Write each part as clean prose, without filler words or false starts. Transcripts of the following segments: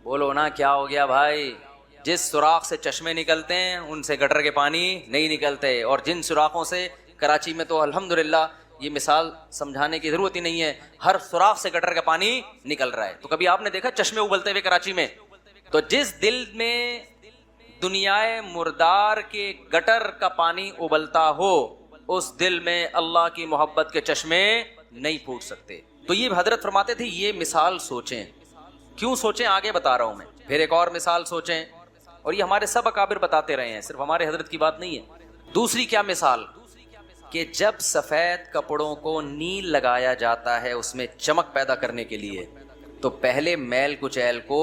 بولو نا کیا ہو گیا بھائی؟ جس سوراخ سے چشمے نکلتے ہیں ان سے گٹر کے پانی نہیں نکلتے، اور جن سوراخوں سے کراچی میں تو الحمدللہ یہ مثال سمجھانے کی ضرورت ہی نہیں ہے، ہر سوراخ سے گٹر کا پانی نکل رہا ہے۔ تو کبھی آپ نے دیکھا چشمے ابلتے ہوئے کراچی میں؟ تو جس دل میں دنیائے مردار کے گٹر کا پانی ابلتا ہو، اس دل میں اللہ کی محبت کے چشمے نہیں پھوٹ سکتے۔ تو یہ حضرت فرماتے تھے یہ مثال سوچیں۔ کیوں سوچیں؟ آگے بتا رہا ہوں میں، پھر ایک اور مثال سوچیں، اور یہ ہمارے سب اکابر بتاتے رہے ہیں، صرف ہمارے حضرت کی بات نہیں ہے۔ دوسری کیا مثال؟ کہ جب سفید کپڑوں کو نیل لگایا جاتا ہے اس میں چمک پیدا کرنے کے لیے، تو پہلے میل کچیل کو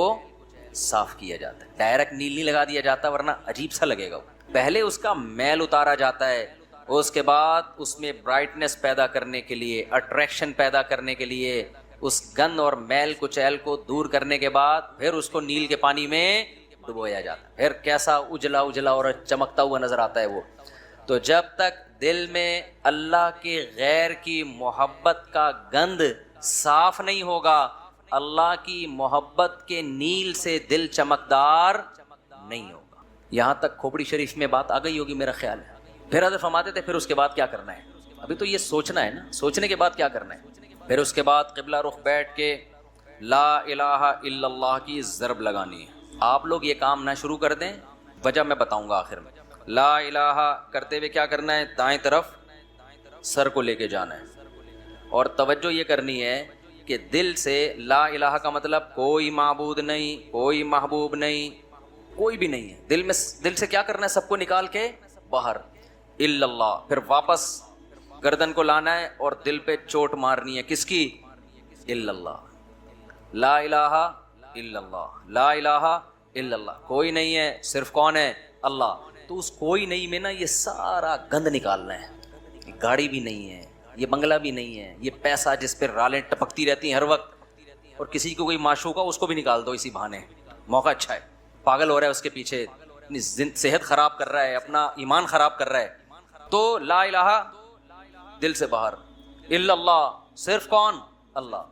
صاف کیا جاتا ہے، ڈائریکٹ نیل نہیں لگا دیا جاتا ورنہ عجیب سا لگے گا۔ پہلے اس کا میل اتارا جاتا ہے، اس کے بعد اس میں برائٹنس پیدا کرنے کے لیے، اٹریکشن پیدا کرنے کے لیے، اس گند اور میل کچیل کو دور کرنے کے بعد پھر اس کو نیل کے پانی میں ڈبویا جاتا ہے، پھر کیسا اجلا اجلا اور چمکتا ہوا نظر آتا ہے وہ۔ تو جب تک دل میں اللہ کے غیر کی محبت کا گند صاف نہیں ہوگا، اللہ کی محبت کے نیل سے دل چمکدار نہیں ہوگا۔ یہاں تک کھوپڑی شریف میں بات آ گئی ہوگی میرا خیال ہے۔ پھر حضرت فرماتے تھے پھر اس کے بعد کیا کرنا ہے؟ ابھی تو یہ سوچنا ہے نا، سوچنے کے بعد کیا کرنا ہے؟ پھر اس کے بعد قبلہ رخ بیٹھ کے لا الہ الا اللہ کی ضرب لگانی ہے۔ آپ لوگ یہ کام نہ شروع کر دیں، وجہ میں بتاؤں گا آخر میں۔ لا الہ کرتے ہوئے کیا کرنا ہے؟ دائیں طرف سر کو لے کے جانا ہے، اور توجہ یہ کرنی ہے کہ دل سے لا الہ کا مطلب کوئی معبود نہیں، کوئی محبوب نہیں، کوئی بھی نہیں ہے۔ دل سے کیا کرنا ہے؟ سب کو نکال کے باہر الا اللہ، پھر واپس گردن کو لانا ہے اور دل پہ چوٹ مارنی ہے، کس کی؟ الا اللہ، لا الہ الا اللہ، لا الہ الا اللہ، کوئی نہیں ہے، صرف کون ہے؟ اللہ۔ تو اس کوئی نہیں میں نا یہ سارا گند نکالنا ہے۔ یہ گاڑی بھی نہیں ہے، یہ بنگلہ بھی نہیں ہے، یہ پیسہ جس پہ رالیں ٹپکتی رہتی ہیں ہر وقت، اور کسی کو کوئی معشوق ہو اس کو بھی نکال دو اسی بہانے، موقع اچھا ہے، پاگل ہو رہا ہے اس کے پیچھے، اپنی صحت خراب کر رہا ہے، اپنا ایمان خراب کر رہا ہے۔ تو لا الہ دل سے باہر، الا اللہ صرف کون؟ اللہ۔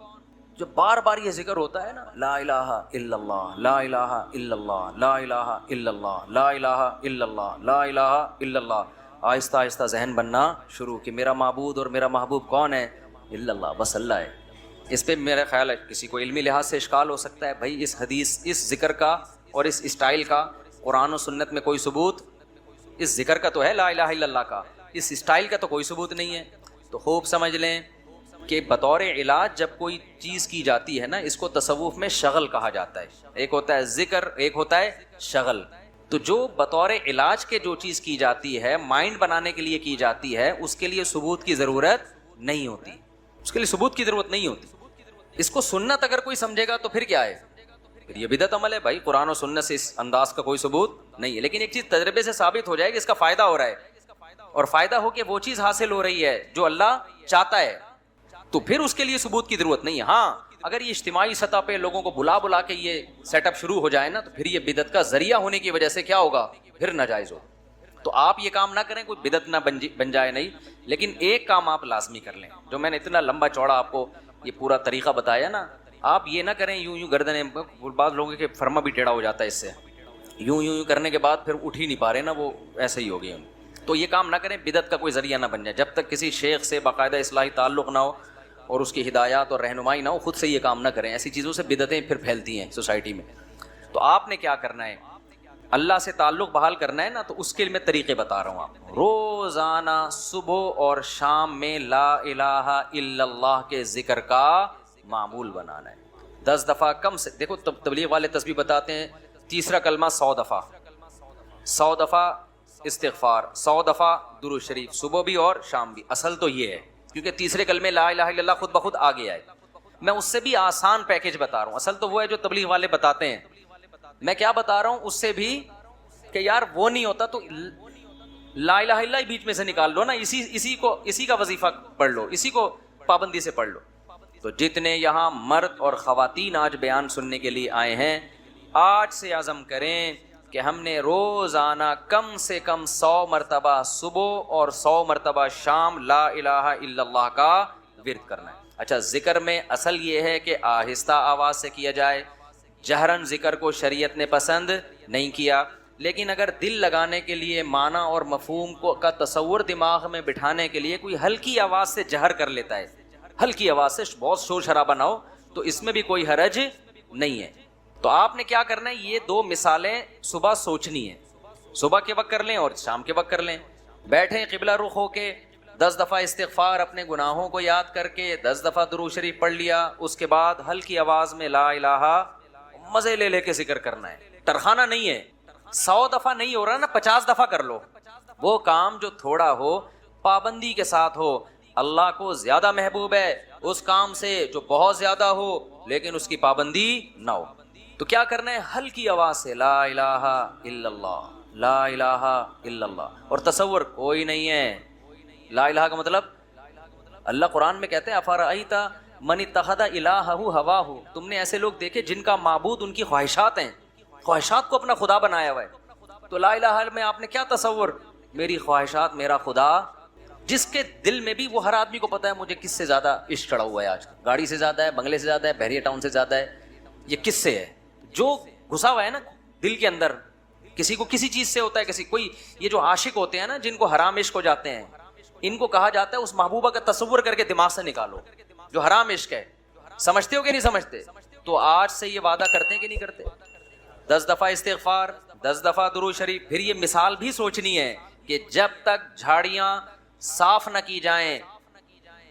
جو بار بار یہ ذکر ہوتا ہے نا، لا الہ الا اللہ، لا الہ الا اللہ، لا الہ الا اللہ، لا الہ الا اللہ، لا الہ الا اللہ، آہستہ آہستہ ذہن بننا شروع کہ میرا معبود اور میرا محبوب کون ہے؟ الا اللہ، بس اللہ ہے۔ اس پہ میرا خیال ہے کسی کو علمی لحاظ سے اشکال ہو سکتا ہے، بھائی اس حدیث، اس ذکر کا اور اس اسٹائل کا قرآن و سنت میں کوئی ثبوت؟ اس ذکر کا تو ہے لا الہ الا اللہ کا، اس اسٹائل کا تو کوئی ثبوت نہیں ہے۔ تو خوب سمجھ لیں کہ بطور علاج جب کوئی چیز کی جاتی ہے نا، اس کو تصوف میں شغل کہا جاتا ہے۔ ایک ہوتا ہے ذکر، ایک ہوتا ہے شغل۔ تو جو بطور علاج کے جو چیز کی جاتی ہے، مائنڈ بنانے کے لیے کی جاتی ہے، اس کے لیے ثبوت کی ضرورت نہیں ہوتی، اس کے لیے ثبوت کی ضرورت نہیں ہوتی۔ اس کو سنت اگر کوئی سمجھے گا تو پھر کیا ہے؟ پھر یہ بدعت عمل ہے بھائی، قرآن و سنت سے اس انداز کا کوئی ثبوت نہیں ہے۔ لیکن ایک چیز تجربے سے ثابت ہو جائے کہ اس کا فائدہ ہو رہا ہے، اور فائدہ ہو کہ وہ چیز حاصل ہو رہی ہے جو اللہ چاہتا ہے، تو پھر اس کے لیے ثبوت کی ضرورت نہیں ہے۔ ہاں اگر یہ اجتماعی سطح پہ لوگوں کو بلا بلا کے یہ سیٹ اپ شروع ہو جائے نا، تو پھر یہ بدعت کا ذریعہ ہونے کی وجہ سے کیا ہوگا؟ پھر ناجائز ہو۔ تو آپ یہ کام نہ کریں، کوئی بدعت نہ بن جائے نہیں، لیکن ایک کام آپ لازمی کر لیں، جو میں نے اتنا لمبا چوڑا آپ کو یہ پورا طریقہ بتایا نا، آپ یہ نہ کریں یوں گردنیں، بعض لوگوں کے فرما بھی ٹیڑھا ہو جاتا ہے اس سے، یوں کرنے کے بعد پھر اٹھ ہی نہیں پا رہے نا، وہ ایسے ہی ہو گئے۔ تو یہ کام نہ کریں، بدعت کا کوئی ذریعہ نہ بن جائے۔ جب تک کسی شیخ سے باقاعدہ اصلاحی تعلق نہ ہو اور اس کی ہدایات اور رہنمائی نہ ہو، خود سے یہ کام نہ کریں۔ ایسی چیزوں سے بدعتیں پھر پھیلتی ہیں سوسائٹی میں۔ تو آپ نے کیا کرنا ہے؟ اللہ سے تعلق بحال کرنا ہے نا، تو اس کے لیے میں طریقے بتا رہا ہوں آپ کو۔ روزانہ صبح اور شام میں لا الہ الا اللہ کے ذکر کا معمول بنانا ہے۔ 10 دفعہ کم سے، دیکھو تبلیغ والے تسبیح بتاتے ہیں، تیسرا کلمہ 100 دفعہ، 100 دفعہ استغفار، 100 دفعہ درود شریف، صبح بھی اور شام بھی۔ اصل تو یہ ہے، کیونکہ تیسرے کلمے لا الہ الا اللہ خود بخود آ گیا ہے۔ میں اس سے بھی آسان پیکج بتا رہا ہوں، اصل تو وہ ہے جو تبلیغ والے بتاتے ہیں، میں کیا بتا رہا ہوں اس سے بھی کہ یار وہ نہیں ہوتا تو لا الہ الا اللہ ہی بیچ میں سے نکال لو نا، اسی کا وظیفہ پڑھ لو، اسی کو پابندی سے پڑھ لو۔ تو جتنے یہاں مرد اور خواتین آج بیان سننے کے لیے آئے ہیں، آج سے عزم کریں کہ ہم نے روزانہ کم سے کم 100 مرتبہ صبح اور 100 مرتبہ شام لا الہ الا اللہ کا ورد کرنا ہے۔ اچھا، ذکر میں اصل یہ ہے کہ آہستہ آواز سے کیا جائے، جہرن ذکر کو شریعت نے پسند نہیں کیا، لیکن اگر دل لگانے کے لیے معنی اور مفہوم کو کا تصور دماغ میں بٹھانے کے لیے کوئی ہلکی آواز سے جہر کر لیتا ہے، ہلکی آواز سے، بہت شور شرابہ نہ ہو، تو اس میں بھی کوئی حرج نہیں ہے۔ تو آپ نے کیا کرنا ہے، یہ دو مثالیں صبح سوچنی ہے، صبح کے وقت کر لیں اور شام کے وقت کر لیں۔ بیٹھیں قبلہ رخ ہو کے، 10 دفعہ استغفار اپنے گناہوں کو یاد کر کے، 10 دفعہ درود شریف پڑھ لیا، اس کے بعد ہلکی آواز میں لا الہ، مزے لے لے کے ذکر کرنا ہے، ترخانہ نہیں ہے۔ 100 دفعہ نہیں ہو رہا نا، 50 دفعہ کر لو۔ وہ کام جو تھوڑا ہو پابندی کے ساتھ ہو، اللہ کو زیادہ محبوب ہے اس کام سے جو بہت زیادہ ہو لیکن اس کی پابندی نہ ہو۔ تو کیا کرنا ہے، ہلکی آواز سے لا الہ الا اللہ، لا الہ الا اللہ، اور تصور کوئی نہیں ہے۔ لا الہ کا مطلب، اللہ قرآن میں کہتے ہیں افرأیت من اتخذ الہہ ہواہ، تم نے ایسے لوگ دیکھے جن کا معبود ان کی خواہشات ہیں، خواہشات کو اپنا خدا بنایا ہوا ہے۔ تو لا الہ میں آپ نے کیا تصور، میری خواہشات میرا خدا، جس کے دل میں بھی، وہ ہر آدمی کو پتا ہے مجھے کس سے زیادہ عشق چڑھا ہوا ہے آج، گاڑی سے زیادہ ہے، بنگلے سے زیادہ ہے، بحریہ ٹاؤن سے زیادہ ہے، یہ کس سے ہے، جو گھسا ہوا ہے نا دل کے اندر۔ کسی کو کسی چیز سے ہوتا ہے، کسی کوئی، یہ جو عاشق ہوتے ہیں نا جن کو حرام عشق ہو جاتے ہیں، ان کو کہا جاتا ہے اس محبوبہ کا تصور کر کے دماغ سے نکالو جو حرام عشق ہے۔ سمجھتے ہو کہ نہیں سمجھتے؟ تو آج سے یہ وعدہ کرتے ہیں کہ نہیں کرتے؟ 10 دفعہ استغفار، 10 دفعہ درود شریف۔ پھر یہ مثال بھی سوچنی ہے کہ جب تک جھاڑیاں صاف نہ کی جائیں،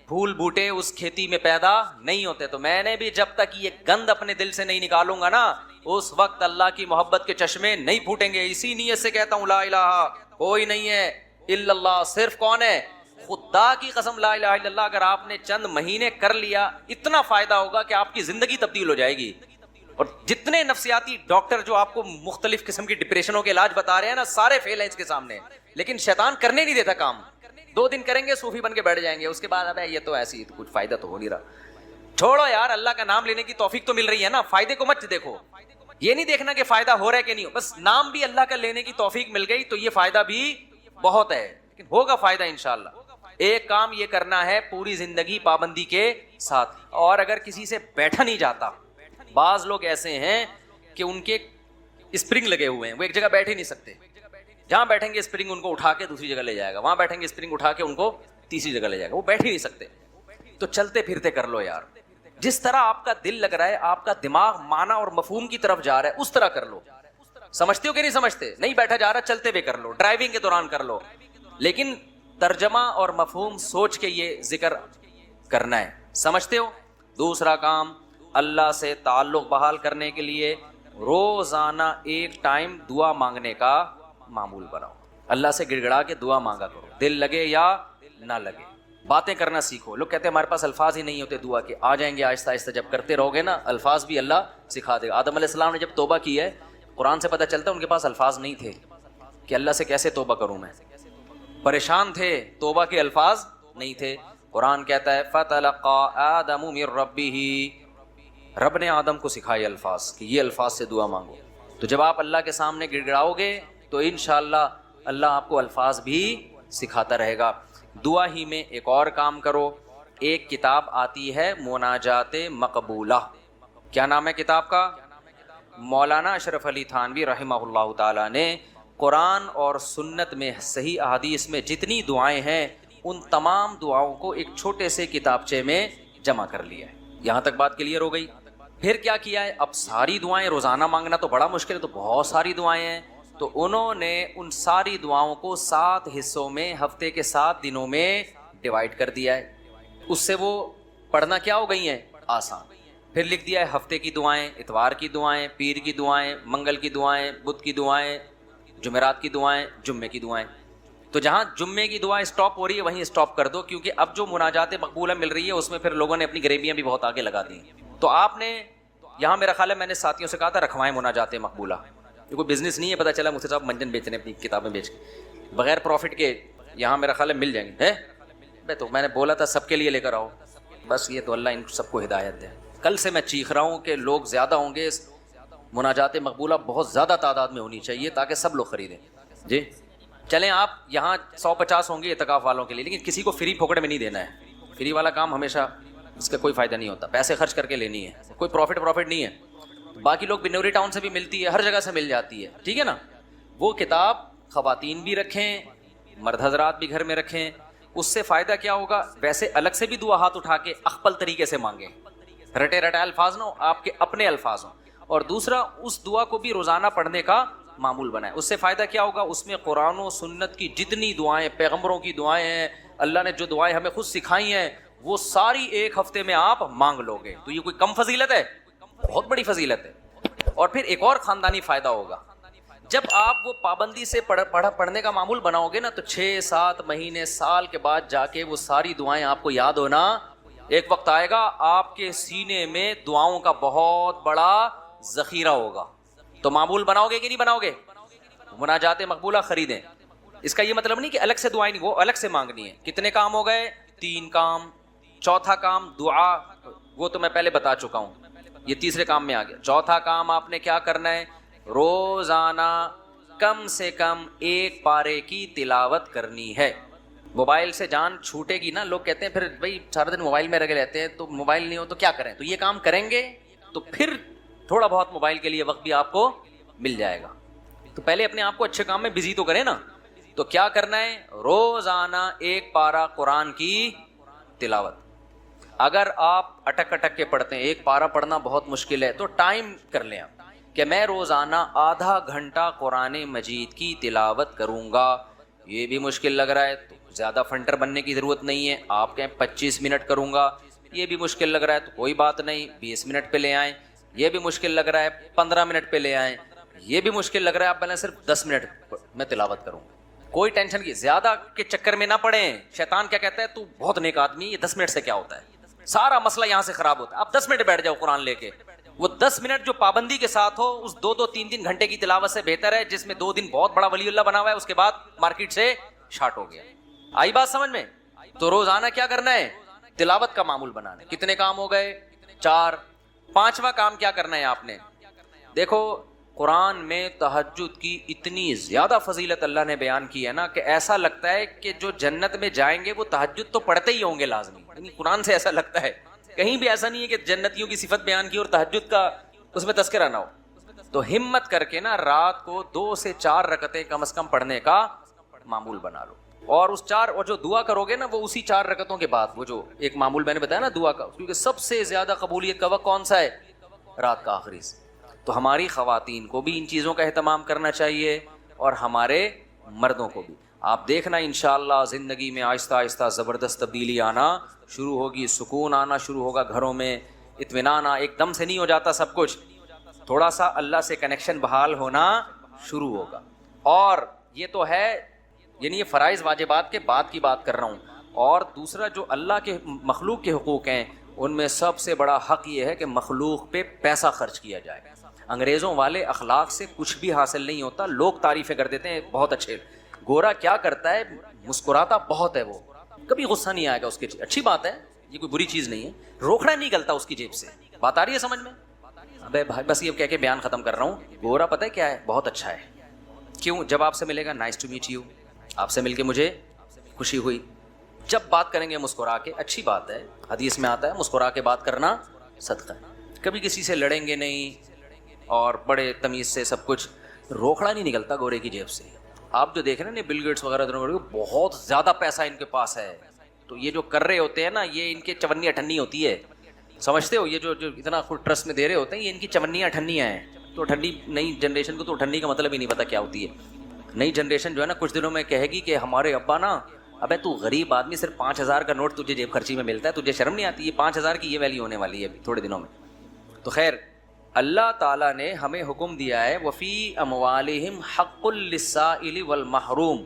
پھول بوٹے اس کھیتی میں پیدا نہیں ہوتے۔ تو میں نے بھی جب تک یہ گند اپنے دل سے نہیں نکالوں گا نا، اس وقت اللہ کی محبت کے چشمے نہیں پھوٹیں گے۔ اسی نیت سے کہتا ہوں لا الہ کوئی نہیں ہے الا اللہ، صرف کون ہے، خدا کی قسم لا الہ الا اللہ اگر آپ نے چند مہینے کر لیا، اتنا فائدہ ہوگا کہ آپ کی زندگی تبدیل ہو جائے گی۔ اور جتنے نفسیاتی ڈاکٹر جو آپ کو مختلف قسم کی ڈپریشنوں کے علاج بتا رہے ہیں نا، سارے فیل ہیں اس کے سامنے، لیکن شیطان کرنے نہیں دیتا کام۔ 2 دن کریں گے صوفی بن کے بیٹھ جائیں گے، اس کے بعد اب یہ تو ایسی کچھ فائدہ تو ہو نہیں رہا۔ چھوڑو یار، اللہ کا نام لینے کی توفیق تو مل رہی ہے نا، فائدے کو مت دیکھو، یہ نہیں دیکھنا کہ فائدہ ہو رہا ہے کہ نہیں ہو، بس نام بھی اللہ کا لینے کی توفیق مل گئی تو یہ فائدہ بھی بہت ہے، لیکن ہوگا فائدہ انشاءاللہ۔ ایک کام یہ کرنا ہے پوری زندگی پابندی کے ساتھ، اور اگر کسی سے بیٹھا نہیں جاتا، بعض لوگ ایسے ہیں کہ ان کے اسپرنگ لگے ہوئے ہیں، وہ ایک جگہ بیٹھ ہی نہیں سکتے، جہاں بیٹھیں گے اسپرنگ ان کو اٹھا کے دوسری جگہ لے جائے گا، وہاں بیٹھیں گے اسپرنگ اٹھا کے ان کو تیسری جگہ لے جائے گا، وہ بیٹھ ہی نہیں سکتے۔ تو چلتے پھرتے کر لو یار، جس طرح آپ کا دل لگ رہا ہے، آپ کا دماغ معنی اور مفہوم کی طرف جا رہا ہے، اس طرح کر لو۔ سمجھتے ہو کہ نہیں سمجھتے؟ نہیں بیٹھا جا رہا، چلتے ہوئے کر لو، ڈرائیونگ کے دوران کر لو، لیکن ترجمہ اور مفہوم سوچ کے یہ ذکر کرنا ہے۔ سمجھتے ہو؟ دوسرا کام، اللہ سے تعلق بحال کرنے کے لیے روزانہ ایک ٹائم دعا مانگنے کا معمول بناؤ۔ اللہ سے گڑ گڑا کے دعا مانگا کرو، دل لگے یا نہ لگے۔ باتیں کرنا سیکھو۔ لوگ کہتے ہیں ہمارے پاس الفاظ ہی نہیں ہوتے دعا کے، آ جائیں گے آہستہ آہستہ، جب کرتے رہو گے نا الفاظ بھی اللہ سکھا دے گا۔ آدم علیہ السلام نے جب توبہ کی ہے، قرآن سے پتہ چلتا ہے ان کے پاس الفاظ نہیں تھے کہ اللہ سے کیسے توبہ کروں میں، پریشان تھے، توبہ کے الفاظ نہیں تھے۔ قرآن کہتا ہے فَتَلَقَّى آدَمُ مِن رَبِّهِ، رب نے آدم کو سکھائے الفاظ کہ یہ الفاظ سے دعا مانگو۔ تو جب آپ اللہ کے سامنے گڑ گڑاؤ گے تو انشاءاللہ اللہ آپ کو الفاظ بھی سکھاتا رہے گا۔ دعا ہی میں ایک اور کام کرو، ایک کتاب آتی ہے مناجات مقبولہ، کیا نام ہے کتاب کا؟ مولانا اشرف علی تھانوی رحمہ اللہ تعالیٰ نے قرآن اور سنت میں صحیح احادیث میں جتنی دعائیں ہیں ان تمام دعاؤں کو ایک چھوٹے سے کتابچے میں جمع کر لیا ہے۔ یہاں تک بات کلیئر ہو گئی؟ پھر کیا کیا ہے، اب ساری دعائیں روزانہ مانگنا تو بڑا مشکل ہے، تو بہت ساری دعائیں ہیں، تو انہوں نے ان ساری دعاؤں کو 7 حصوں میں ہفتے کے 7 دنوں میں ڈیوائیڈ کر دیا ہے۔ اس سے وہ پڑھنا کیا ہو گئی ہیں، آسان۔ پھر لکھ دیا ہے ہفتے کی دعائیں، اتوار کی دعائیں، پیر کی دعائیں، منگل کی دعائیں، بدھ کی دعائیں، جمعرات کی دعائیں، جمعے کی دعائیں۔ تو جہاں جمعے کی دعائیں سٹاپ ہو رہی ہے وہیں سٹاپ کر دو، کیونکہ اب جو مناجات مقبولہ مل رہی ہے اس میں پھر لوگوں نے اپنی غریبیاں بھی بہت آگے لگا دی ہیں۔ تو آپ نے یہاں، میرا خیال ہے میں نے ساتھیوں سے کہا تھا رکھوائیں مناجات مقبولہ، یہ کوئی بزنس نہیں ہے، پتہ چلا مجھ سے صاحب منجن بیچ رہے ہیں اپنی کتابیں بیچ کے بغیر پروفٹ کے، یہاں میرا خیال ہے مل جائیں گے۔ ہے تو میں نے بولا تھا سب کے لیے لے کر آؤ، بس یہ تو اللہ ان سب کو ہدایت دے۔ کل سے میں چیخ رہا ہوں کہ لوگ زیادہ ہوں گے، مناجات مقبولہ بہت زیادہ تعداد میں ہونی چاہیے تاکہ سب لوگ خریدیں۔ جی چلیں، آپ یہاں 150 ہوں گے اعتکاف والوں کے لیے، لیکن کسی کو فری پھوکٹ میں نہیں دینا ہے۔ فری والا کام ہمیشہ اس کا کوئی فائدہ نہیں ہوتا، پیسے خرچ کر کے لینی ہے، کوئی پروفٹ نہیں ہے۔ باقی لوگ بنوری ٹاؤن سے بھی ملتی ہے، ہر جگہ سے مل جاتی ہے، ٹھیک ہے نا. وہ کتاب خواتین بھی رکھیں، مرد حضرات بھی گھر میں رکھیں. اس سے فائدہ کیا ہوگا؟ ویسے الگ سے بھی دعا ہاتھ اٹھا کے اخپل طریقے سے مانگیں، رٹے رٹے الفاظ نہ ہو، آپ کے اپنے الفاظ ہوں. اور دوسرا، اس دعا کو بھی روزانہ پڑھنے کا معمول بنائیں. اس سے فائدہ کیا ہوگا؟ اس میں قرآن و سنت کی جتنی دعائیں، پیغمبروں کی دعائیں ہیں، اللہ نے جو دعائیں ہمیں خود سکھائی ہیں، وہ ساری ایک ہفتے میں آپ مانگ لو گے. تو یہ کوئی کم فضیلت ہے؟ بہت بڑی فضیلت ہے. اور پھر ایک اور خاندانی فائدہ ہوگا، جب آپ وہ پابندی سے پڑھنے کا معمول بناؤ گے نا، تو 6-7 مہینے، سال کے بعد جا کے وہ ساری دعائیں آپ کو یاد ہونا. ایک وقت آئے گا آپ کے سینے میں دعاؤں کا بہت بڑا ذخیرہ ہوگا. تو معمول بناؤ گے کہ نہیں بناؤ گے؟ مناجات مقبولہ خریدیں. اس کا یہ مطلب نہیں کہ الگ سے دعائیں نہیں، وہ الگ سے مانگنی ہے. کتنے کام ہو گئے؟ 3 کام. چوتھا کام دعا، وہ تو میں پہلے بتا چکا ہوں، یہ تیسرے کام میں آ گیا. چوتھا کام آپ نے کیا کرنا ہے؟ روزانہ کم سے کم 1 پارے کی تلاوت کرنی ہے. موبائل سے جان چھوٹے گی نا، لوگ کہتے ہیں پھر بھائی سارا دن موبائل میں لگے رہتے ہیں، تو موبائل نہیں ہو تو کیا کریں؟ تو یہ کام کریں گے تو پھر تھوڑا بہت موبائل کے لیے وقت بھی آپ کو مل جائے گا. تو پہلے اپنے آپ کو اچھے کام میں بزی تو کریں نا. تو کیا کرنا ہے؟ روزانہ 1 پارہ قرآن کی تلاوت. اگر آپ اٹک اٹک کے پڑھتے ہیں، 1 پارہ پڑھنا بہت مشکل ہے، تو ٹائم کر لیں آپ کہ میں روزانہ آدھا گھنٹہ قرآن مجید کی تلاوت کروں گا. یہ بھی مشکل لگ رہا ہے تو زیادہ فنٹر بننے کی ضرورت نہیں ہے، آپ کہیں 25 منٹ کروں گا. یہ بھی مشکل لگ رہا ہے تو کوئی بات نہیں، 20 منٹ پہ لے آئیں. یہ بھی مشکل لگ رہا ہے 15 منٹ پہ لے آئیں. یہ بھی مشکل لگ رہا ہے آپ بولیں صرف 10 منٹ میں تلاوت کروں. کوئی ٹینشن کی زیادہ کے چکر میں نہ پڑیں. شیطان کیا کہتا ہے؟ تو بہت نیک آدمی، یہ 10 منٹ سے کیا ہوتا ہے؟ سارا مسئلہ یہاں سے خراب ہوتا ہے. آپ 10 منٹ بیٹھ جاؤ قرآن لے کے. وہ 10 منٹ جو پابندی کے ساتھ ہو، اس 2-3 گھنٹے کی تلاوت سے بہتر ہے جس میں 2 دن بہت بڑا ولی اللہ بنا ہوا ہے، اس کے بعد مارکیٹ سے شارٹ ہو گیا. آئی بات سمجھ میں؟ تو روزانہ کیا کرنا ہے؟ تلاوت کا معمول بنانا ہے. کتنے کام ہو گئے؟ 4. 5واں کام کیا کرنا ہے آپ نے؟ دیکھو قرآن میں تہجد کی اتنی زیادہ فضیلت اللہ نے بیان کی ہے نا، کہ ایسا لگتا ہے کہ جو جنت میں جائیں گے وہ تہجد تو پڑھتے ہی ہوں گے لازمی. یعنی قرآن سے ایسا لگتا ہے، کہیں بھی ایسا نہیں ہے کہ جنتیوں کی صفت بیان کی اور تہجد کا اس میں تذکرہ نہ ہو. تو ہمت کر کے نا رات کو 2 سے 4 رکعتیں کم از کم پڑھنے کا معمول بنا لو. اور اس 4 اور جو دعا کرو گے نا، وہ اسی 4 رکعتوں کے بعد، وہ جو ایک معمول میں نے بتایا نا دعا کا، کیونکہ سب سے زیادہ قبولیت کا وقت کون سا ہے؟ رات کا آخری سے. تو ہماری خواتین کو بھی ان چیزوں کا اہتمام کرنا چاہیے اور ہمارے مردوں کو بھی. آپ دیکھنا انشاءاللہ زندگی میں آہستہ آہستہ زبردست تبدیلی آنا شروع ہوگی، سکون آنا شروع ہوگا گھروں میں، اطمینان. ایک دم سے نہیں ہو جاتا سب کچھ، تھوڑا سا اللہ سے کنیکشن بحال ہونا شروع ہوگا. اور یہ تو ہے، یعنی یہ فرائض واجبات کے بعد کی بات کر رہا ہوں. اور دوسرا جو اللہ کے مخلوق کے حقوق ہیں، ان میں سب سے بڑا حق یہ ہے کہ مخلوق پہ پیسہ خرچ کیا جائے. انگریزوں والے اخلاق سے کچھ بھی حاصل نہیں ہوتا. لوگ تعریفیں کر دیتے ہیں بہت اچھے. گورا کیا کرتا ہے؟ مسکراتا بہت ہے، وہ کبھی غصہ نہیں آئے گا اس کی. اچھی بات ہے، یہ کوئی بری چیز نہیں ہے. روکڑا نہیں نکلتا اس کی جیب سے. بات آ رہی ہے سمجھ میں؟ ابے بھائی بس یہ کہہ کے بیان ختم کر رہا ہوں. گورا پتہ ہے کیا ہے؟ بہت اچھا ہے. کیوں؟ جب آپ سے ملے گا نائس ٹو میٹ یو، آپ سے مل کے مجھے خوشی ہوئی. جب بات کریں گے مسکرا کے، اچھی بات ہے. حدیث میں آتا ہے مسکرا کے بات کرنا صدقہ ہے. کبھی کسی سے لڑیں گے نہیں اور بڑے تمیز سے سب کچھ. روکڑا نہیں نکلتا گورے کی جیب سے. آپ جو دیکھ رہے ہیں نا بل گیٹس وغیرہ بہت زیادہ پیسہ ان کے پاس ہے، تو یہ جو کر رہے ہوتے ہیں نا، یہ ان کے چونی اٹھنی ہوتی ہے. سمجھتے ہو؟ یہ جو اتنا خود ٹرسٹ میں دے رہے ہوتے ہیں، یہ ان کی چونیاں اٹھنیاں ہیں. تو اٹھنی نئی جنریشن کو تو اٹھنی کا مطلب ہی نہیں پتا کیا ہوتی ہے. نئی جنریشن جو ہے نا کچھ دنوں میں کہے گی کہ ہمارے ابا نا، ابے تو غریب آدمی، صرف 5000 کا نوٹ تجھے جیب خرچی میں ملتا ہے، تجھے شرم نہیں آتی؟ یہ 5000 کی یہ ویلیو ہونے والی ہے ابھی تھوڑے دنوں میں. تو خیر، اللہ تعالیٰ نے ہمیں حکم دیا ہے وَفِي أَمْوَالِهِمْ حَقٌّ لِلسَّائِلِ وَالْمَحْرُومِ،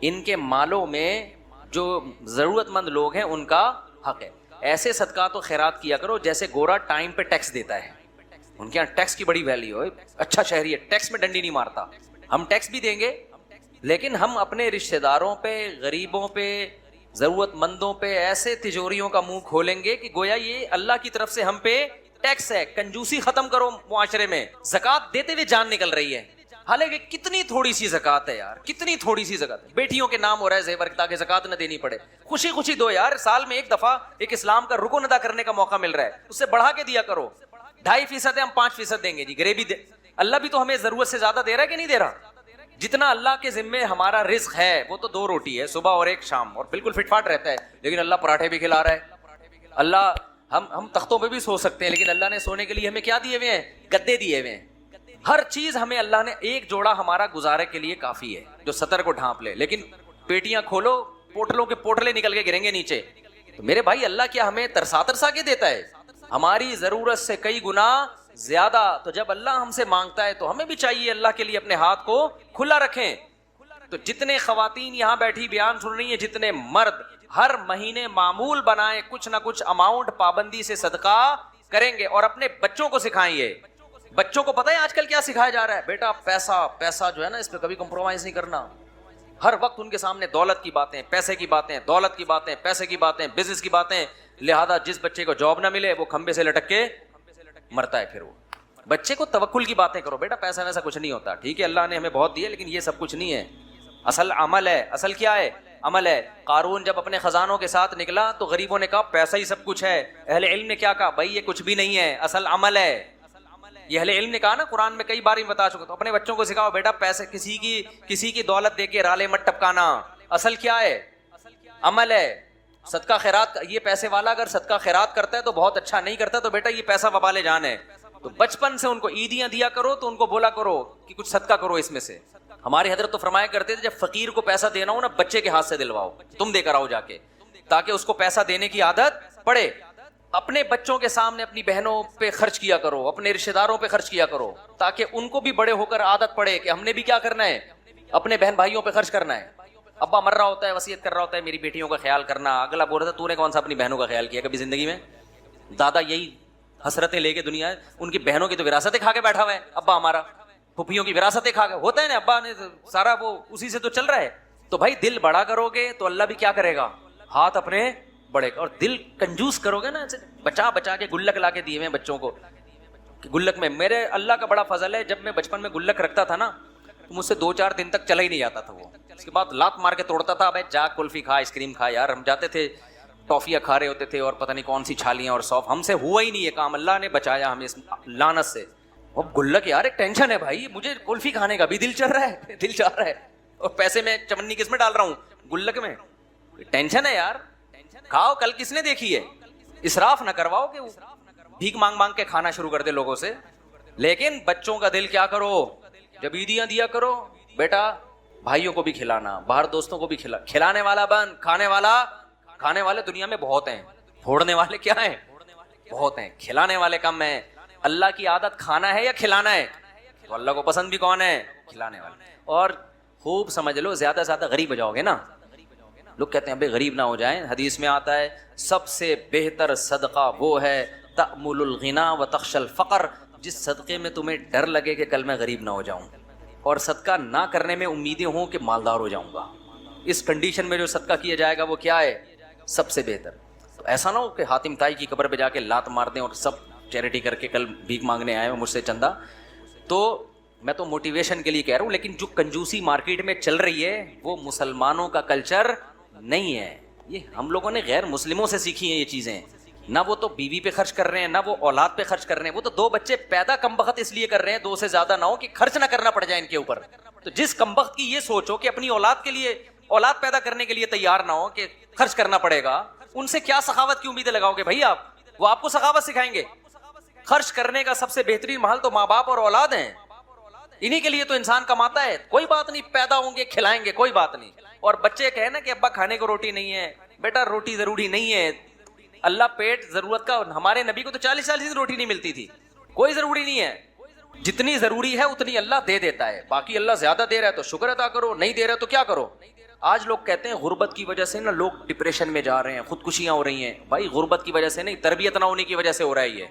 ان کے مالوں میں جو ضرورت مند لوگ ہیں ان کا حق ہے. ایسے صدقات و خیرات کیا کرو جیسے گورا ٹائم پہ ٹیکس دیتا ہے. ان کے یہاں ٹیکس کی بڑی ویلیو ہے. اچھا شہری ہے، ٹیکس میں ڈنڈی نہیں مارتا. ہم ٹیکس بھی دیں گے لیکن ہم اپنے رشتہ داروں پہ، غریبوں پہ، ضرورت مندوں پہ ایسے تجوریوں کا منہ کھولیں گے کہ گویا یہ اللہ کی طرف سے ہم پہ ٹیکس ہے. کنجوسی ختم کرو معاشرے میں. زکوٰۃ دیتے ہوئے جان نکل رہی ہے، حالانکہ کتنی تھوڑی سی زکوٰۃ ہے یار، کتنی تھوڑی سی زکوٰۃ ہے. بیٹیوں کے نام ہو رہا ہے زیور تاکہ زکوٰۃ نہ دینی پڑے. خوشی خوشی دو یار، سال میں ایک دفعہ ایک اسلام کا رکن ادا کرنے کا موقع مل رہا ہے، اس سے بڑھا کے دیا کرو. 2.5% ہم 5% دیں گے جی گریوی دے. اللہ بھی تو ہمیں ضرورت سے زیادہ دے رہا ہے کہ نہیں دے رہا؟ جتنا اللہ کے ذمے ہمارا رزق ہے وہ تو 2 روٹی ہے صبح اور 1 شام, اور بالکل فٹ فاٹ رہتا ہے, لیکن اللہ پراٹھے بھی کھلا رہا ہے. اللہ ہم تختوں پہ بھی سو سکتے ہیں, لیکن اللہ نے سونے کے لیے ہمیں کیا دیے ہوئے ہیں؟ گدے دیے ہوئے ہیں. ہر چیز ہمیں اللہ نے, ایک جوڑا ہمارا گزارے کے لیے کافی ہے جو سطر کو ڈھانپ لے, لیکن پیٹیاں کھولو پوٹلوں کے پوٹلے نکل کے گریں گے نیچے. تو میرے بھائی اللہ کیا ہمیں ترسا ترسا کے دیتا ہے؟ ہماری ضرورت سے کئی گنا زیادہ. تو جب اللہ ہم سے مانگتا ہے تو ہمیں بھی چاہیے اللہ کے لیے اپنے ہاتھ کو کھلا رکھیں. تو جتنے خواتین یہاں بیٹھی بیان سن رہی ہیں, جتنے مرد, ہر مہینے معمول بنائیں, کچھ نہ کچھ اماؤنٹ پابندی سے صدقہ کریں گے, اور اپنے بچوں کو سکھائیں. یہ بچوں کو پتہ ہے آج کل کیا سکھایا جا رہا ہے؟ بیٹا پیسہ جو ہے نا, اس پہ کبھی کمپرومائز نہیں کرنا. ہر وقت ان کے سامنے دولت کی باتیں, پیسے کی باتیں, دولت کی باتیں, پیسے کی باتیں, بزنس کی باتیں. لہذا جس بچے کو جاب نہ ملے وہ کھمبے سے لٹک کے مرتا ہے. پھر وہ بچے کو توکل کی باتیں کرو, بیٹا پیسہ ویسا کچھ نہیں ہوتا, ٹھیک ہے اللہ نے ہمیں بہت دیا, لیکن یہ سب کچھ نہیں ہے. اصل عمل ہے. اصل کیا ہے؟ عمل ہے. قارون جب اپنے خزانوں کے ساتھ نکلا تو غریبوں نے کہا پیسہ ہی سب کچھ ہے. اہل علم نے کیا کہا؟ بھائی یہ کچھ بھی نہیں ہے, اصل عمل ہے. یہ اہل علم نے کہا نا, قرآن میں کئی بار بتا چکا. تو اپنے بچوں کو سکھاؤ بیٹا پیسے, کسی کی دولت دے کے رالے مت ٹپکانا. اصل کیا ہے؟ عمل ہے. صدقہ خیرات, یہ پیسے والا اگر صدقہ خیرات کرتا ہے تو بہت اچھا, نہیں کرتا تو بیٹا یہ پیسہ وبال جان ہے. تو بچپن سے ان کو عیدیاں دیا کرو, تو ان کو بولا کرو کہ کچھ صدقہ کرو اس میں سے. ہماری حضرت تو فرمایا کرتے تھے جب فقیر کو پیسہ دینا ہو نا, بچے کے ہاتھ سے دلواؤ, تم دے کر آؤ جا کے, تاکہ اس کو پیسہ دینے کی عادت پڑے. اپنے بچوں کے سامنے اپنی بہنوں پہ خرچ کیا کرو, اپنے رشتہ داروں پہ خرچ کیا کرو, تاکہ ان کو بھی بڑے ہو کر عادت پڑے کہ ہم نے بھی کیا کرنا ہے, اپنے بہن بھائیوں پہ خرچ کرنا ہے. ابا مر رہا ہوتا ہے, وصیت کر رہا ہوتا ہے میری بیٹیوں کا خیال کرنا, اگلا بول رہا تھا تو نے کون سا اپنی بہنوں کا خیال کیا کبھی زندگی میں؟ دادا یہی حسرتیں لے کے دنیا, ان کی بہنوں کی تو وراثتیں کھا کے بیٹھا ہوا ہے ابا ہمارا, پھوپھیوں کی وراثتیں کھا کے, ہوتا ہے نا ابا نے سارا وہ اسی سے تو چل رہا ہے. تو بھائی دل بڑا کرو گے تو اللہ بھی کیا کرے گا, ہاتھ اپنے بڑے. اور دل کنجوس کرو گے نا, بچا بچا کے گلک لا کے دیے ہوئے بچوں کو, گلک میں میرے اللہ کا بڑا فضل ہے, جب میں بچپن میں گلک رکھتا تھا نا تو مجھ سے 2-4 دن تک چلا ہی نہیں جاتا تھا وہ. اس کے بعد لات مار کے توڑتا تھا, بھائی جا کلفی کھا, آئس کریم کھا. یار ہم جاتے تھے ٹافیاں کھا رہے ہوتے تھے اور پتہ نہیں کون سی چھالیاں اور سوف, ہم سے ہوا ہی نہیں یہ کام, اللہ نے بچایا ہمیں اس لعنت سے. اب گلک یار ایک ٹینشن ہے بھائی, مجھے کلفی کھانے کا بھی دل چل رہا ہے, دل چاہ رہا ہے, اور پیسے میں چمنی کس میں ڈال رہا ہوں, گلک میں. ٹینشن ہے یار, کھاؤ, کل کس نے دیکھی ہے. اسراف نہ کرواؤ کہ بھیک مانگ مانگ کے کھانا شروع کر دے لوگوں سے. لیکن بچوں کا دل کیا کرو, جب عیدیاں دیا کرو بیٹا بھائیوں کو بھی کھلانا, باہر دوستوں کو بھی کھلانے والا بن, کھانے والے دنیا میں بہت ہیں, پھوڑنے والے کیا ہیں, بہت ہیں, کھلانے والے کم ہیں. اللہ کی عادت کھانا ہے یا کھلانا ہے؟ تو اللہ کو پسند بھی کون ہے؟ کھلانے والے. اور خوب سمجھ لو, زیادہ سے زیادہ غریب ہو جاؤ گے نا. لوگ کہتے ہیں بھائی غریب نہ ہو جائیں, حدیث میں آتا ہے سب سے بہتر صدقہ وہ ہے تأمل الغنا و تخش الفقر, جس صدقے میں تمہیں ڈر لگے کہ کل میں غریب نہ ہو جاؤں, اور صدقہ نہ کرنے میں امیدیں ہوں کہ مالدار ہو جاؤں گا. اس کنڈیشن میں جو صدقہ کیا جائے گا وہ کیا ہے؟ سب سے بہتر. تو ایسا نہ ہو کہ حاتم تائی کی قبر پہ جا کے لات مار دیں اور سب چیریٹی کر کے کل بھیک مانگنے آئے مجھ سے چندہ. تو میں تو موٹیویشن کے لیے کہہ رہا ہوں, لیکن جو کنجوسی مارکیٹ میں چل رہی ہے وہ مسلمانوں کا کلچر نہیں ہے, یہ ہم لوگوں نے غیر مسلموں سے سیکھی ہیں یہ چیزیں. نہ وہ تو بیوی پہ خرچ کر رہے ہیں, نہ وہ اولاد پہ خرچ کر رہے ہیں, وہ تو 2 بچے پیدا کم بخت اس لیے کر رہے ہیں 2 سے زیادہ نہ ہو کہ خرچ نہ کرنا پڑ جائے ان کے اوپر. تو جس کم بخت کی یہ سوچو کہ اپنی اولاد کے لیے, اولاد پیدا کرنے کے لیے تیار نہ ہو کہ خرچ کرنا پڑے گا, ان سے کیا سخاوت کی امیدیں لگاؤ گے بھائی آپ؟ وہ آپ کو سخاوت سکھائیں گے. خرچ کرنے کا سب سے بہترین محل تو ماں باپ اور اولاد ہیں, انہی کے لیے تو انسان کماتا ہے. کوئی بات نہیں, پیدا ہوں گے کھلائیں گے, کوئی بات نہیں. اور بچے کہیں نا کہ ابا کھانے کو روٹی نہیں ہے, بیٹا روٹی ضروری نہیں ہے, اللہ پیٹ ضرورت کا. ہمارے نبی کو تو 40 دن روٹی نہیں ملتی تھی. کوئی ضروری نہیں ہے, جتنی ضروری ہے اتنی اللہ دے دیتا ہے, باقی اللہ زیادہ دے رہا ہے تو شکر ادا کرو, نہیں دے رہا تو کیا کرو. آج لوگ کہتے ہیں غربت کی وجہ سے نا لوگ ڈپریشن میں جا رہے ہیں, خودکشیاں ہو رہی ہیں. بھائی غربت کی وجہ سے نہیں, تربیت نہ ہونے کی وجہ سے ہو رہا ہے یہ.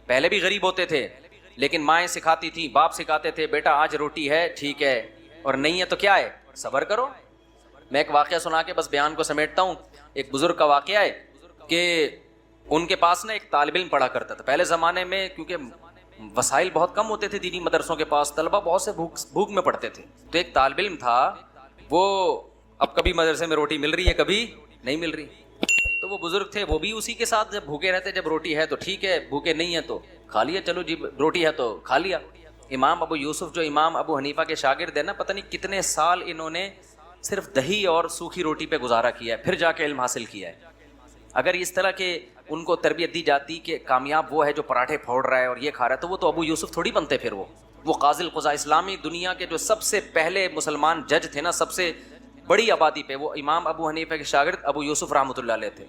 پہلے بھی غریب ہوتے تھے لیکن مائیں سکھاتی تھیں, باپ سکھاتے تھے, بیٹا آج روٹی ہے ٹھیک ہے, اور نہیں ہے تو کیا ہے, صبر کرو. میں ایک واقعہ سنا کے بس بیان کو سمیٹتا ہوں. ایک بزرگ کا واقعہ ہے کہ ان کے پاس نا ایک طالب علم پڑھا کرتا تھا. پہلے زمانے میں کیونکہ وسائل بہت کم ہوتے تھے دینی مدرسوں کے پاس, طلبہ بہت سے بھوک میں پڑھتے تھے. تو ایک طالب علم تھا, وہ اب کبھی مدرسے میں روٹی مل رہی ہے کبھی نہیں مل رہی. تو وہ بزرگ تھے وہ بھی اسی کے ساتھ جب بھوکے رہتے جب روٹی ہے تو ٹھیک ہے, بھوکے نہیں ہے تو کھا لیا, چلو جی روٹی ہے تو کھا لیا. امام ابو یوسف جو امام ابو حنیفہ کے شاگرد ہیں نا, پتہ نہیں کتنے سال انہوں نے صرف دہی اور سوکھی روٹی پہ گزارا کیا ہے, پھر جا کے علم حاصل کیا ہے. اگر اس طرح کے ان کو تربیت دی جاتی کہ کامیاب وہ ہے جو پراٹھے پھوڑ رہا ہے اور یہ کھا رہا ہے, تو ابو یوسف تھوڑی بنتے. پھر وہ قاضی القضاء, اسلامی دنیا کے جو سب سے پہلے مسلمان جج تھے نا, سب سے بڑی آبادی پہ, وہ امام ابو حنیفہ کے شاگرد ابو یوسف رحمۃ اللہ علیہ تھے.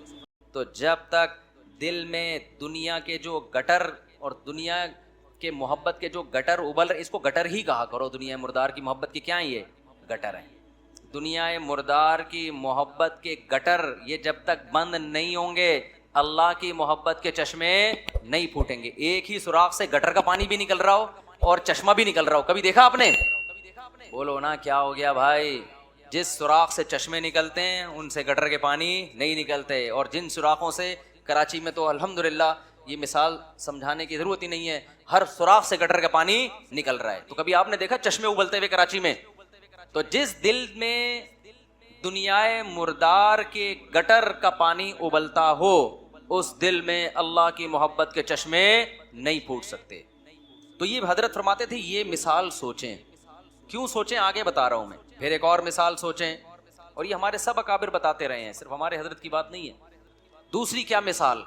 تو جب تک دل میں دنیا کے جو گٹر اور دنیا کے محبت کے جو گٹر ابل رہے, اس کو گٹر ہی کہا کرو, دنیا مردار کی محبت کی کیا یہ گٹر ہیں. دنیا مردار کی محبت کے گٹر یہ جب تک بند نہیں ہوں گے, اللہ کی محبت کے چشمے نہیں پھوٹیں گے. ایک ہی سوراخ سے گٹر کا پانی بھی نکل رہا ہو اور چشمہ بھی نکل رہا ہو, کبھی دیکھا آپ نے؟ بولو نا کیا ہو گیا بھائی. جس سوراخ سے چشمے نکلتے ہیں ان سے گٹر کے پانی نہیں نکلتے, اور جن سوراخوں سے کراچی میں تو الحمدللہ یہ مثال سمجھانے کی ضرورت ہی نہیں ہے, ہر سوراخ سے گٹر کا پانی نکل رہا ہے. تو کبھی آپ نے دیکھا چشمے ابلتے ہوئے کراچی میں؟ تو جس دل میں دنیا مردار کے گٹر کا پانی ابلتا ہو, اس دل میں اللہ کی محبت کے چشمے نہیں پھوٹ سکتے. تو یہ حضرت فرماتے تھے یہ مثال سوچیں. کیوں سوچیں آگے بتا رہا ہوں میں. پھر ایک اور مثال سوچیں, اور یہ ہمارے سب اکابر بتاتے رہے ہیں, صرف ہمارے حضرت کی بات نہیں ہے. دوسری کیا مثال,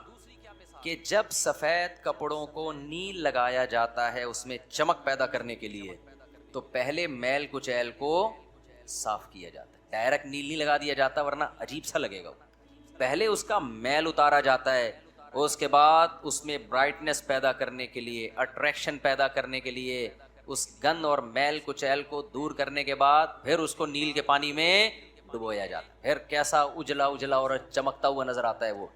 کہ جب سفید کپڑوں کو نیل لگایا جاتا ہے اس میں چمک پیدا کرنے کے لیے, تو پہلے میل کچیل کو صاف کیا جاتا ہے. ڈائریکٹ نیل نہیں لگا دیا جاتا ورنہ عجیب سا لگے گا. پہلے اس کا میل اتارا جاتا ہے, اس کے بعد اس میں برائٹنس پیدا کرنے کے لیے, اٹریکشن پیدا کرنے کے لیے, اس گند اور میل کچیل کو دور کرنے کے بعد پھر اس کو نیل کے پانی میں ڈبویا جاتا ہے. پھر کیسا اجلا اجلا اور چمکتا ہوا نظر آتا ہے وہ.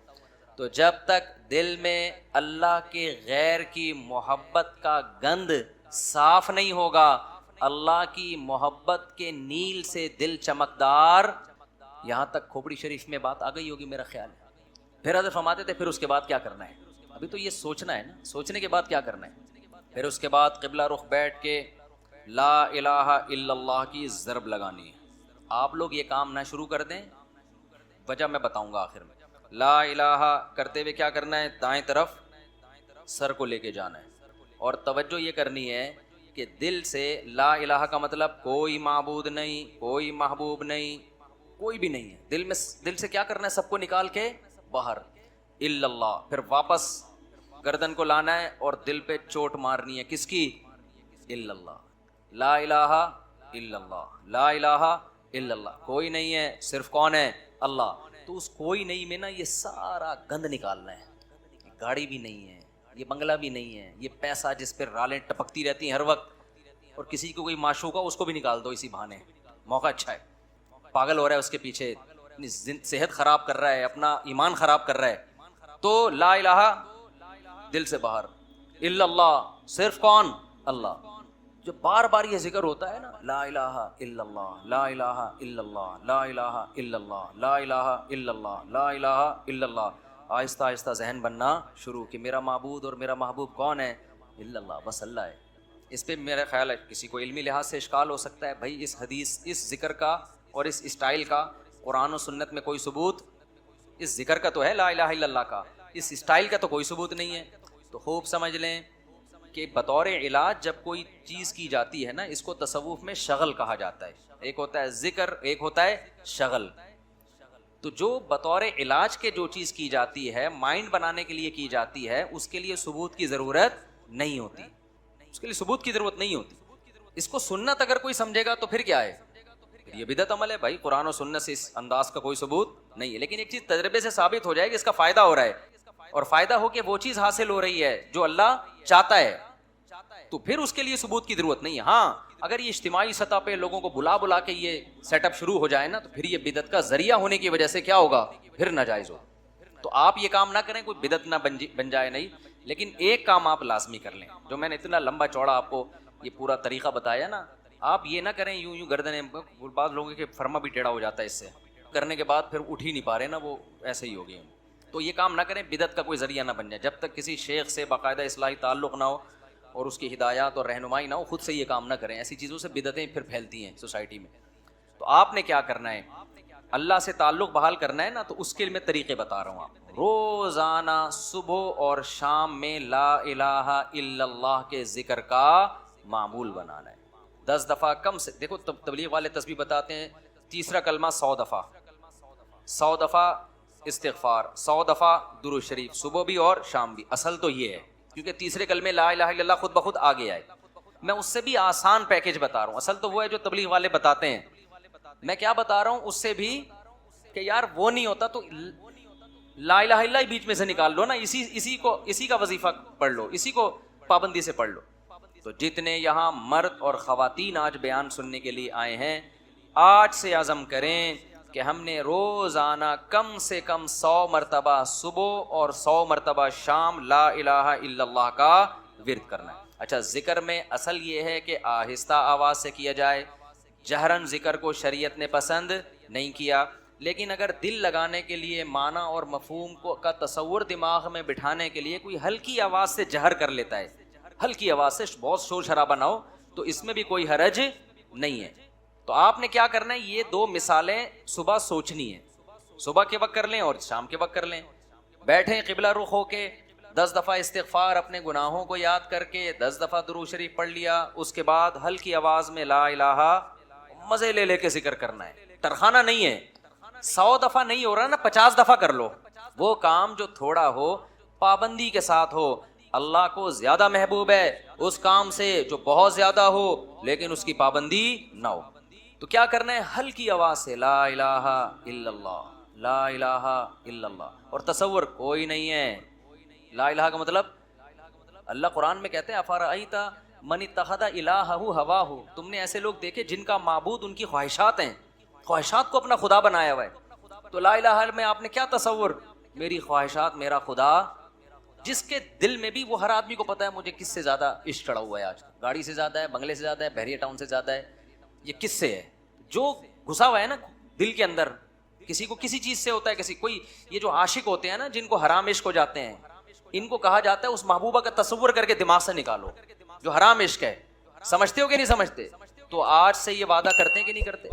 تو جب تک دل میں اللہ کے غیر کی محبت کا گند صاف نہیں ہوگا, اللہ کی محبت کے نیل سے دل چمکدار, یہاں تک کھوپڑی شریف میں بات آ گئی ہوگی میرا خیال ہے. پھر حضرت فرماتے تھے پھر اس کے بعد کیا کرنا ہے. ابھی تو یہ سوچنا ہے نا, سوچنے کے بعد کیا کرنا ہے. پھر اس کے بعد قبلہ رخ بیٹھ کے لا الہ الا اللہ کی ضرب لگانی ہے. آپ لوگ یہ کام نہ شروع کر دیں, وجہ میں بتاؤں گا آخر میں. لا الہ کرتے ہوئے کیا کرنا ہے, دائیں طرف سر کو لے کے جانا ہے, اور توجہ یہ کرنی ہے کہ دل سے لا الہ کا مطلب کوئی معبود نہیں, کوئی محبوب نہیں, کوئی بھی نہیں ہے. دل سے کیا کرنا ہے, سب کو نکال کے باہر الا اللہ. پھر واپس گردن کو لانا ہے اور دل پہ چوٹ مارنی ہے, کس کی؟ الا اللہ. لا الہ الا اللہ, لا الہ الا اللہ. کوئی نہیں ہے, صرف کون ہے؟ اللہ. تو اس کوئی نہیں میں نا یہ سارا گند نکالنا ہے. گاڑی بھی نہیں ہے, یہ بنگلہ بھی نہیں ہے, یہ پیسہ جس پہ رالیں ٹپکتی رہتی ہیں ہر وقت, اور کسی کو کوئی معشوق ہو اس کو بھی نکال دو اسی بہانے, موقع اچھا ہے. پاگل ہو رہا ہے اس کے پیچھے, اپنی صحت خراب کر رہا ہے, اپنا ایمان خراب کر رہا ہے. تو لا الہ دل سے باہر, الا اللہ صرف کون؟ اللہ. جو بار بار یہ ذکر ہوتا ہے نا, لا الہ الا اللہ, لا الہ الا اللہ, لا الہ الا اللہ, لا الہ الا اللہ, لا الہ الا اللہ, آہستہ آہستہ ذہن بننا شروع کہ میرا معبود اور میرا محبوب کون ہے؟ الا اللہ, بس اللہ ہے. اس پہ میرا خیال ہے کسی کو علمی لحاظ سے اشکال ہو سکتا ہے, بھائی اس حدیث, اس ذکر کا اور اس اسٹائل کا قرآن و سنت میں کوئی ثبوت, اس ذکر کا تو ہے لا الہ الا اللہ کا, اس اسٹائل کا تو کوئی ثبوت نہیں ہے. تو خوب سمجھ لیں کہ بطور علاج جب کوئی چیز کی جاتی ہے نا, اس کو تصوف میں شغل کہا جاتا ہے. ایک ہوتا ہے ذکر, ایک ہوتا ہے شغل. تو جو بطور علاج کے جو چیز کی جاتی ہے, مائنڈ بنانے کے لیے کی جاتی ہے, اس کے لیے ثبوت کی ضرورت نہیں ہوتی, اس کے لیے ثبوت کی ضرورت نہیں ہوتی. اس کو سنت اگر کوئی سمجھے گا تو پھر کیا ہے, یہ بدعت عمل ہے. بھائی قرآن و سنت سے اس انداز کا کوئی ثبوت نہیں ہے, لیکن ایک چیز تجربے سے ثابت ہو جائے کہ اس کا فائدہ ہو رہا ہے, اور فائدہ ہو کہ وہ چیز حاصل ہو رہی ہے جو اللہ چاہتا ہے, تو پھر اس کے لیے ثبوت کی ضرورت نہیں ہے. ہاں اگر یہ اجتماعی سطح پہ لوگوں کو بلا بلا کے یہ سیٹ اپ شروع ہو جائے نا, تو پھر یہ بدعت کا ذریعہ ہونے کی وجہ سے کیا ہوگا, پھر ناجائز ہو. تو آپ یہ کام نہ کریں, کوئی بدعت نہ بن جائے نہیں, لیکن ایک کام آپ لازمی کر لیں. جو میں نے اتنا لمبا چوڑا آپ کو یہ پورا طریقہ بتایا نا, آپ یہ نہ کریں یوں یوں گردنیں, بعض لوگوں کے فرما بھی ٹیڑھا ہو جاتا ہے اس سے کرنے کے بعد, پھر اٹھ ہی نہیں پا رہے نا, وہ ایسے ہی ہو گئے. تو یہ کام نہ کریں, بدعت کا کوئی ذریعہ نہ بن جائے. جب تک کسی شیخ سے باقاعدہ اصلاحی تعلق نہ ہو اور اس کی ہدایات اور رہنمائی نہ ہو, خود سے یہ کام نہ کریں. ایسی چیزوں سے بدعتیں پھر پھیلتی ہیں سوسائٹی میں. تو آپ نے کیا کرنا ہے, اللہ سے تعلق بحال کرنا ہے نا تو اس کے لیے میں طریقے بتا رہا ہوں آپ کو. روزانہ صبح اور شام میں لا الہ الا اللہ کے ذکر کا معمول بنانا ہے. 10 دفعہ کم سے, دیکھو تبلیغ والے تسبیح بتاتے ہیں تیسرا کلمہ 100 دفعہ, 100 دفعہ استغفار, 100 دفعہ درود شریف, صبح بھی اور شام بھی. اصل تو یہ ہے کیونکہ تیسرے کلمے لا الہ الا اللہ خود بخود آ گیا ہے. میں اس سے بھی آسان پیکج بتا رہا ہوں. اصل تو وہ ہے جو تبلیغ والے بتاتے ہیں. میں کیا بتا رہا ہوں اس سے بھی کہ یار وہ نہیں ہوتا تو لا الہ الا اللہ بیچ میں سے نکال لو نا, اسی کا وظیفہ پڑھ لو, اسی کو پابندی سے پڑھ لو. تو جتنے یہاں مرد اور خواتین آج بیان سننے کے لیے آئے ہیں, آج سے عزم کریں کہ ہم نے روزانہ کم سے کم 100 مرتبہ صبح اور 100 مرتبہ شام لا الہ الا اللہ کا ورد کرنا ہے. اچھا, ذکر میں اصل یہ ہے کہ آہستہ آواز سے کیا جائے. جہرن ذکر کو شریعت نے پسند نہیں کیا, لیکن اگر دل لگانے کے لیے معنی اور مفہوم کو کا تصور دماغ میں بٹھانے کے لیے کوئی ہلکی آواز سے جہر کر لیتا ہے, ہلکی آواز سے, بہت شور شرابہ نہ ہو, تو اس میں بھی کوئی حرج نہیں ہے. تو آپ نے کیا کرنا ہے, یہ 2 مثالیں صبح سوچنی ہے, صبح کے وقت کر لیں اور شام کے وقت کر لیں. بیٹھیں قبلہ رخ ہو کے, 10 دفعہ استغفار اپنے گناہوں کو یاد کر کے, 10 دفعہ درود شریف پڑھ لیا, اس کے بعد ہلکی آواز میں لا الہ مزے لے لے کے ذکر کرنا ہے. ترخانہ نہیں ہے, 100 دفعہ نہیں ہو رہا نا, 50 دفعہ کر لو. وہ کام جو تھوڑا ہو پابندی کے ساتھ ہو, اللہ کو زیادہ محبوب ہے اس کام سے جو بہت زیادہ ہو لیکن اس کی پابندی نہ ہو. تو کیا کرنا ہے, ہلکی آواز سے لا الہ الا اللہ, لا الہ الا اللہ, اور تصور کوئی نہیں ہے. لا الہ کا مطلب, اللہ قرآن میں کہتے ہیں افرأیت من اتخذ الہہ ہواہ, تم نے ایسے لوگ دیکھے جن کا معبود ان کی خواہشات ہیں, خواہشات کو اپنا خدا بنایا ہوا ہے. تو لا الہ میں آپ نے کیا تصور, میری خواہشات میرا خدا, جس کے دل میں بھی, وہ ہر آدمی کو پتا ہے مجھے کس سے زیادہ عشق چڑھا ہوا ہے آج, گاڑی سے زیادہ ہے, بنگلے سے زیادہ ہے, بحریہ ٹاؤن سے زیادہ ہے, یہ کس سے ہے جو گھسا ہوا ہے نا دل کے اندر. کسی کو کسی چیز سے ہوتا ہے, کسی کوئی, یہ جو عاشق ہوتے ہیں نا جن کو حرام عشق ہو جاتے ہیں, ان کو کہا جاتا ہے اس محبوبہ کا تصور کر کے دماغ سے نکالو جو حرام عشق ہے. سمجھتے ہو کہ نہیں سمجھتے؟ تو آج سے یہ وعدہ کرتے ہیں کہ نہیں کرتے,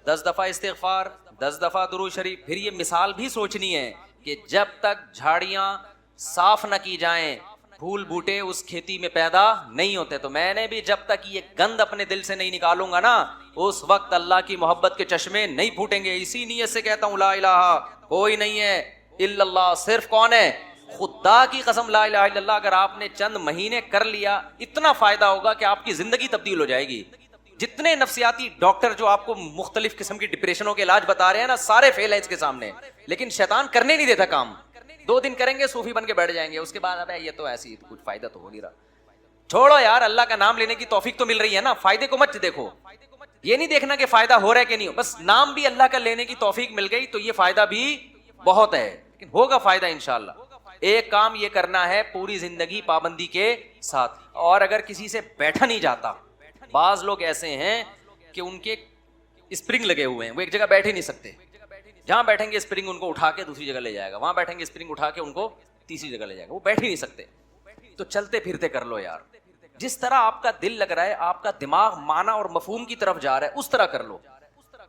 10 دفعہ استغفار, 10 دفعہ درود شریف. پھر یہ مثال بھی سوچنی ہے کہ جب تک جھاڑیاں صاف نہ کی جائیں, پھول بوٹے اس کھیتی میں پیدا نہیں ہوتے. تو میں نے بھی جب تک یہ گند اپنے دل سے نہیں نکالوں گا نا, اس وقت اللہ کی محبت کے چشمے نہیں پھوٹیں گے. اسی نیت سے کہتا ہوں لا الہ کوئی نہیں ہے الا اللہ, صرف کون ہے, خدا کی قسم لا الہ الا اللہ. اگر آپ نے چند مہینے کر لیا, اتنا فائدہ ہوگا کہ آپ کی زندگی تبدیل ہو جائے گی. جتنے نفسیاتی ڈاکٹر جو آپ کو مختلف قسم کی ڈپریشنوں کے علاج بتا رہے ہیں نا, سارے فیل ہیں اس کے سامنے, لیکن شیطان کرنے نہیں دیتا کام. 2 دن کریں گے صوفی بن کے بیٹھ جائیں گے, اس کے بعد ابے یہ تو ایسی کچھ فائدہ تو ہو نہیں رہا. چھوڑو یار, اللہ کا نام لینے کی توفیق تو مل رہی ہے نا, فائدے کو مت دیکھو. یہ نہیں دیکھنا کہ فائدہ ہو رہا ہے کہ نہیں ہو, بس نام بھی اللہ کا لینے کی توفیق مل گئی تو یہ فائدہ بھی بہت ہے, لیکن ہوگا فائدہ انشاءاللہ. ایک کام یہ کرنا ہے پوری زندگی پابندی کے ساتھ. اور اگر کسی سے بیٹھا نہیں جاتا, بعض لوگ ایسے ہیں کہ ان کے اسپرنگ لگے ہوئے ہیں, وہ ایک جگہ بیٹھ ہی نہیں سکتے. جہاں بیٹھیں گے اسپرنگ ان کو اٹھا کے دوسری جگہ لے جائے گا, وہاں بیٹھیں گے اسپرنگ اٹھا کے ان کو تیسری جگہ لے جائے گا, وہ بیٹھ ہی نہیں سکتے. تو چلتے پھرتے کر لو یار, جس طرح آپ کا دل لگ رہا ہے, آپ کا دماغ معنی اور مفہوم کی طرف جا رہا ہے, اس طرح کر لو.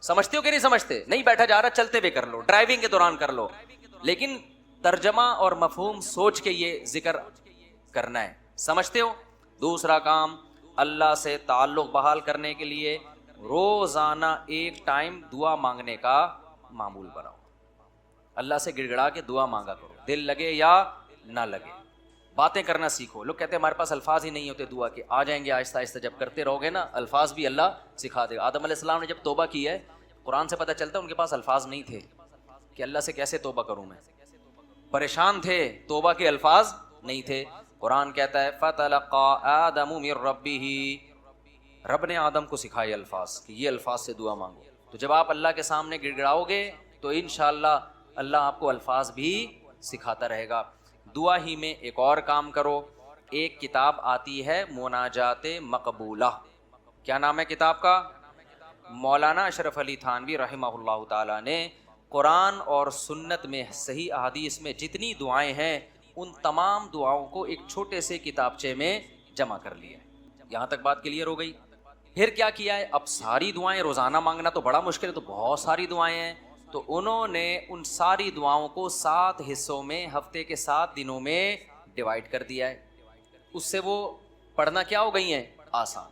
سمجھتے ہو کہ نہیں سمجھتے؟ نہیں بیٹھا جا رہا, چلتے ہوئے کر لو, ڈرائیونگ کے دوران کر لو, لیکن ترجمہ اور مفہوم سوچ کے یہ ذکر کرنا ہے. سمجھتے ہو؟ دوسرا کام, اللہ سے تعلق بحال کرنے کے لیے روزانہ ایک ٹائم دعا مانگنے کا معمول بناؤ. اللہ سے گڑ گڑا کے دعا مانگا کرو, دل لگے یا نہ لگے. باتیں کرنا سیکھو. لوگ کہتے ہیں ہمارے پاس الفاظ ہی نہیں ہوتے دعا کے, آ جائیں گے آہستہ آہستہ, جب کرتے رہو گے نا الفاظ بھی اللہ سکھا دے گا. آدم علیہ السلام نے جب توبہ کی ہے, قرآن سے پتہ چلتا ہے ان کے پاس الفاظ نہیں تھے کہ اللہ سے کیسے توبہ کروں میں, پریشان تھے, توبہ کے الفاظ نہیں تھے. قرآن کہتا ہے فَتَلَقَّىٰ آدَمُ مِن رَبِّهِ, رب نے آدم کو سکھائے الفاظ کہ یہ الفاظ سے دعا مانگو. تو جب آپ اللہ کے سامنے گڑ گڑاؤ گے تو انشاءاللہ اللہ آپ کو الفاظ بھی سکھاتا رہے گا. دعا ہی میں ایک اور کام کرو, ایک کتاب آتی ہے مناجات مقبولہ. کیا نام ہے کتاب کا؟ مولانا اشرف علی تھانوی رحمہ اللہ تعالیٰ نے قرآن اور سنت میں صحیح احادیث میں جتنی دعائیں ہیں ان تمام دعاؤں کو ایک چھوٹے سے کتابچے میں جمع کر لیا. یہاں تک بات کلیئر ہو گئی؟ پھر کیا کیا ہے, اب ساری دعائیں روزانہ مانگنا تو بڑا مشکل ہے, تو بہت ساری دعائیں ہیں. تو انہوں نے ان ساری دعاؤں کو 7 حصوں میں ہفتے کے 7 دنوں میں ڈیوائڈ کر دیا ہے. اس سے وہ پڑھنا کیا ہو گئی ہیں؟ آسان.